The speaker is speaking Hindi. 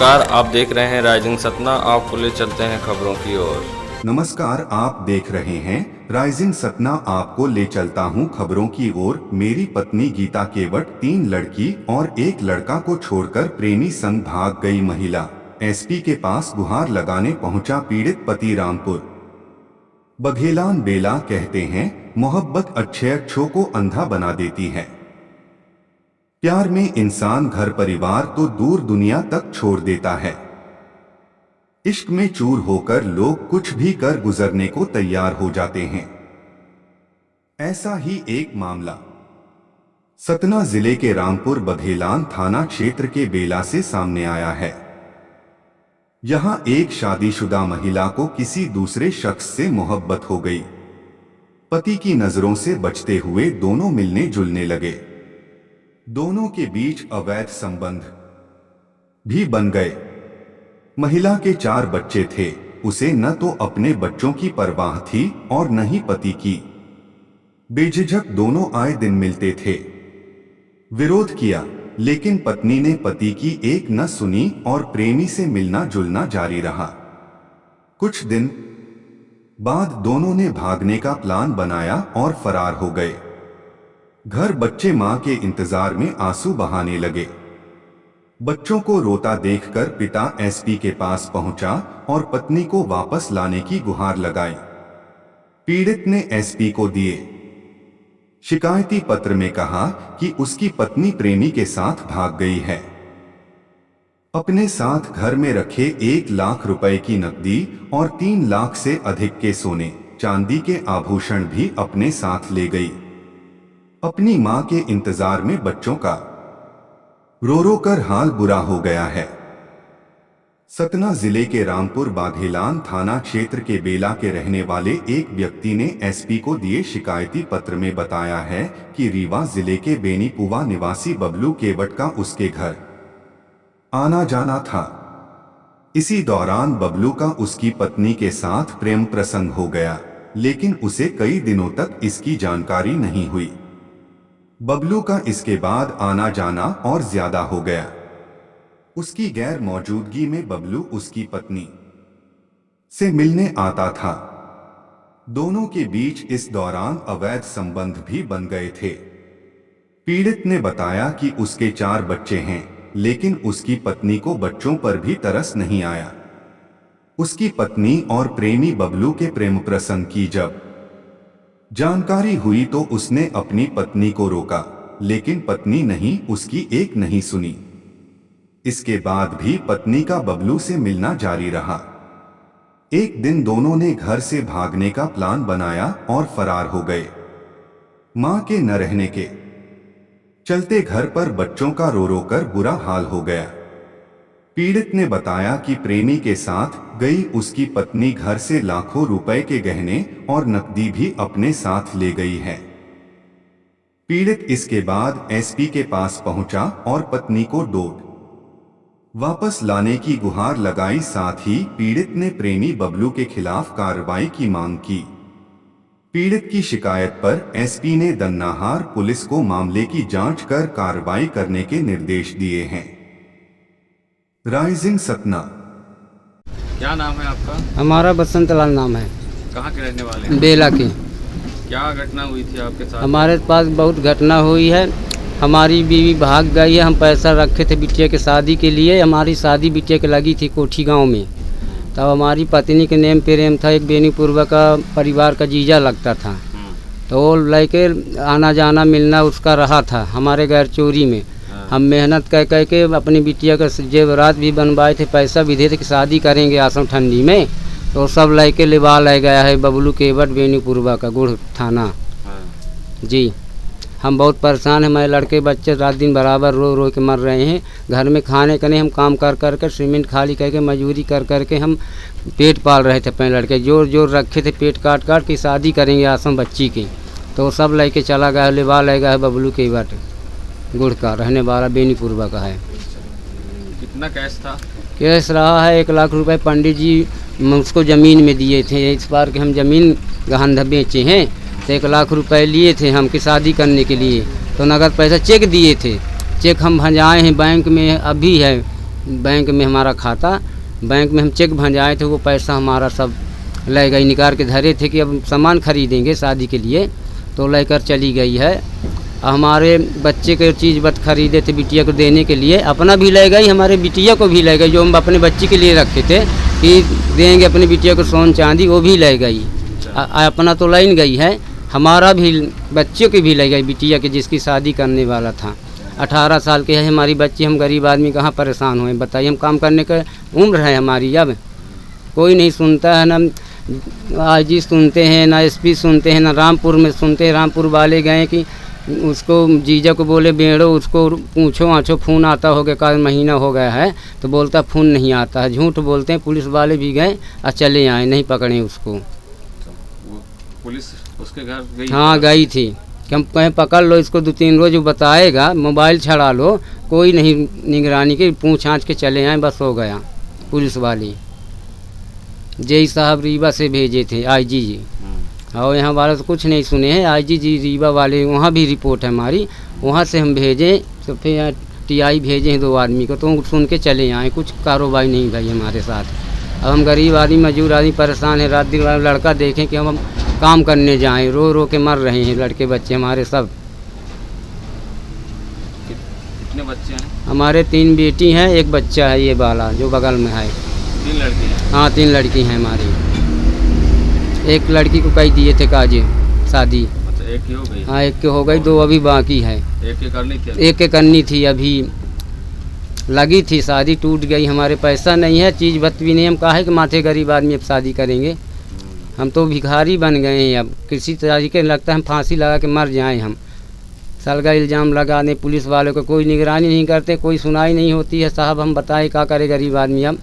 नमस्कार, आप देख रहे हैं राइजिंग सतना। आपको ले चलते हैं खबरों की ओर। नमस्कार, आप देख रहे हैं राइजिंग सतना। आपको ले चलता हूं खबरों की ओर। मेरी पत्नी गीता केवट 3 लड़की और 1 लड़का को छोड़कर प्रेमी संग भाग गई महिला। एसपी के पास गुहार लगाने पहुंचा पीड़ित पति। रामपुर बघेलान बेला कहते हैं, मोहब्बत अच्छों को अंधा बना देती है। प्यार में इंसान घर परिवार तो दूर दुनिया तक छोड़ देता है। इश्क में चूर होकर लोग कुछ भी कर गुजरने को तैयार हो जाते हैं। ऐसा ही एक मामला सतना जिले के रामपुर बघेलान थाना क्षेत्र के बेला से सामने आया है। यहां एक शादीशुदा महिला को किसी दूसरे शख्स से मोहब्बत हो गई। पति की नजरों से बचते हुए दोनों मिलने जुलने लगे। दोनों के बीच अवैध संबंध भी बन गए। महिला के 4 बच्चे थे। उसे न तो अपने बच्चों की परवाह थी और न ही पति की। बेझिझक दोनों आए दिन मिलते थे। विरोध किया, लेकिन पत्नी ने पति की एक न सुनी और प्रेमी से मिलना जुलना जारी रहा। कुछ दिन बाद दोनों ने भागने का प्लान बनाया और फरार हो गए। घर बच्चे मां के इंतजार में आंसू बहाने लगे। बच्चों को रोता देखकर पिता एसपी के पास पहुंचा और पत्नी को वापस लाने की गुहार लगाई। पीड़ित ने एसपी को दिए शिकायती पत्र में कहा कि उसकी पत्नी प्रेमी के साथ भाग गई है। अपने साथ घर में रखे 1 लाख रुपए की नकदी और 3 लाख से अधिक के सोने चांदी के आभूषण भी अपने साथ ले गई। अपनी मां के इंतजार में बच्चों का रो रो कर हाल बुरा हो गया है। सतना जिले के रामपुर बाघेलान थाना क्षेत्र के बेला के रहने वाले एक व्यक्ति ने एसपी को दिए शिकायती पत्र में बताया है कि रीवा जिले के बेनीपुवा निवासी बबलू केवट का उसके घर आना जाना था। इसी दौरान बबलू का उसकी पत्नी के साथ प्रेम प्रसंग हो गया, लेकिन उसे कई दिनों तक इसकी जानकारी नहीं हुई। बबलू का इसके बाद आना जाना और ज्यादा हो गया। उसकी गैर मौजूदगी में बबलू उसकी पत्नी से मिलने आता था। दोनों के बीच इस दौरान अवैध संबंध भी बन गए थे। पीड़ित ने बताया कि उसके 4 बच्चे हैं, लेकिन उसकी पत्नी को बच्चों पर भी तरस नहीं आया। उसकी पत्नी और प्रेमी बबलू के प्रेम प्रसंग की जब जानकारी हुई तो उसने अपनी पत्नी को रोका, लेकिन पत्नी नहीं उसकी एक नहीं सुनी। इसके बाद भी पत्नी का बबलू से मिलना जारी रहा। एक दिन दोनों ने घर से भागने का प्लान बनाया और फरार हो गए। मां के न रहने के चलते घर पर बच्चों का रो रो कर बुरा हाल हो गया। पीड़ित ने बताया कि प्रेमी के साथ गई उसकी पत्नी घर से लाखों रुपए के गहने और नकदी भी अपने साथ ले गई है। पीड़ित इसके बाद एसपी के पास पहुंचा और पत्नी को वापस लाने की गुहार लगाई। साथ ही पीड़ित ने प्रेमी बबलू के खिलाफ कार्रवाई की मांग की। पीड़ित की शिकायत पर एसपी ने दन्नाहार पुलिस को मामले की जांच कर कार्रवाई करने के निर्देश दिए हैं। राइजिंग सतना। क्या नाम है आपका? हमारा बसंत लाल नाम है। कहाँ के रहने वाले हैं? बेला के। क्या घटना हुई थी आपके साथ? हमारे पास बहुत घटना हुई है। हमारी बीवी भाग गई है। हम पैसा रखे थे बिटिया के शादी के लिए। हमारी शादी बिटिया के लगी थी कोठी गांव में। तब हमारी पत्नी के नेम प्रेम था, एक बेनीपुरवा का परिवार का जीजा लगता था। तो वो लेके आना जाना मिलना उसका रहा था हमारे गैर चोरी में। हम मेहनत कह के अपनी बिटिया का जेवरात भी बनवाए थे, पैसा भी दे थे कि शादी करेंगे आसम ठंडी में। तो सब लेके लिवा ले गया है बबलू केवट बेनीपुरवा का गुड़ थाना। जी हम बहुत परेशान हैं। हमारे लड़के बच्चे रात दिन बराबर रो रो के मर रहे हैं। घर में खाने का नहीं, हम काम कर कर के सीमेंट खाली करके मजदूरी कर कर के हम पेट पाल रहे थे। अपने लड़के जोर जोर रखे थे, पेट काट काट के शादी करेंगे आसम बच्ची की। तो सब लेके चला गया, लिवा ले गया है बबलू केवट गुड़ का रहने वाला बेनीपुरवा का है। कितना कैश था? कैश रहा है 1 लाख रुपए। पंडित जी उसको ज़मीन में दिए थे। इस बार के हम ज़मीन गहन बेचे हैं तो 1 लाख रुपए लिए थे हम की शादी करने के लिए। तो नगद पैसा चेक दिए थे। चेक हम भंजाए हैं बैंक में, अभी है बैंक में हमारा खाता, बैंक में हम चेक भंजाए थे, वो पैसा हमारा सब ले गई, निकाल के धरे थे कि अब सामान खरीदेंगे शादी के लिए, तो लेकर चली गई है। हमारे बच्चे के चीज़ बत खरीदे थे बिटिया को देने के लिए, अपना भी ले गई, हमारे बिटिया को भी ले गई, जो हम अपने बच्चे के लिए रखे थे कि देंगे अपनी बिटिया को सोन चांदी, वो भी ले गई। अपना तो लाइन गई है, हमारा भी बच्चे की भी ले गई, बिटिया के जिसकी शादी करने वाला था। 18 साल के है हमारी बच्ची, हम गरीब आदमी कहाँ परेशान हुए बताइए, हम काम करने का उम्र है हमारी, अब कोई नहीं सुनता है, ना आईजी सुनते हैं, ना एसपी सुनते हैं, ना रामपुर में सुनते हैं। रामपुर वाले गए कि उसको जीजा को बोले बेड़ो, उसको पूछो आँचो फ़ोन आता होगा, का महीना हो गया है, तो बोलता फ़ोन नहीं आता है, झूठ बोलते हैं। पुलिस वाले भी गए और चले आए, नहीं पकड़े उसको। वो पुलिस उसके घर गई? हाँ गई थी कि हम कहें पकड़ लो इसको, 2-3 रोज बताएगा, मोबाइल छड़ा लो, कोई नहीं निगरानी की, पूछ आँच के चले आए, बस हो गया। पुलिस वाली जेई साहब रीवा से भेजे थे, आईजी जी, और यहाँ वाले तो कुछ नहीं सुने हैं। आईजी जी रीवा वाले, वहाँ भी रिपोर्ट है हमारी, वहाँ से हम भेजें, तो फिर यहाँ टीआई भेजे हैं 2 आदमी को, तो सुन के चले आए, कुछ कारोबार नहीं भाई हमारे साथ। अब हम गरीब आदमी, मजदूर आदमी परेशान है, रात दिन लड़का देखें कि हम काम करने जाएं, रो रो के मर रहे हैं लड़के बच्चे हमारे सब। कितने बच्चे हैं? हमारे 3 बेटी हैं, 1 बच्चा है ये वाला जो बगल में है। 3 लड़के हैं? हाँ 3 लड़की हैं हमारी। 1 लड़की को कही दिए थे काजे शादी। अच्छा, 1 की हो गई? हाँ 1 के हो गई, 2 अभी बाकी है। 1 की करनी थी? 1 के करनी थी, अभी लगी थी, शादी टूट गई। हमारे पैसा नहीं है, चीज़ बत भी नहीं, हम काहे के माथे गरीब आदमी अब शादी करेंगे। हम तो भिखारी बन गए हैं, अब किसी तरीके लगता है हम फांसी लगा के मर जाएं। हम सलगा इल्ज़ाम लगाने पुलिस वालों को, कोई निगरानी नहीं करते, कोई सुनाई नहीं होती है। साहब हम बताएं क्या करे गरीब आदमी अब।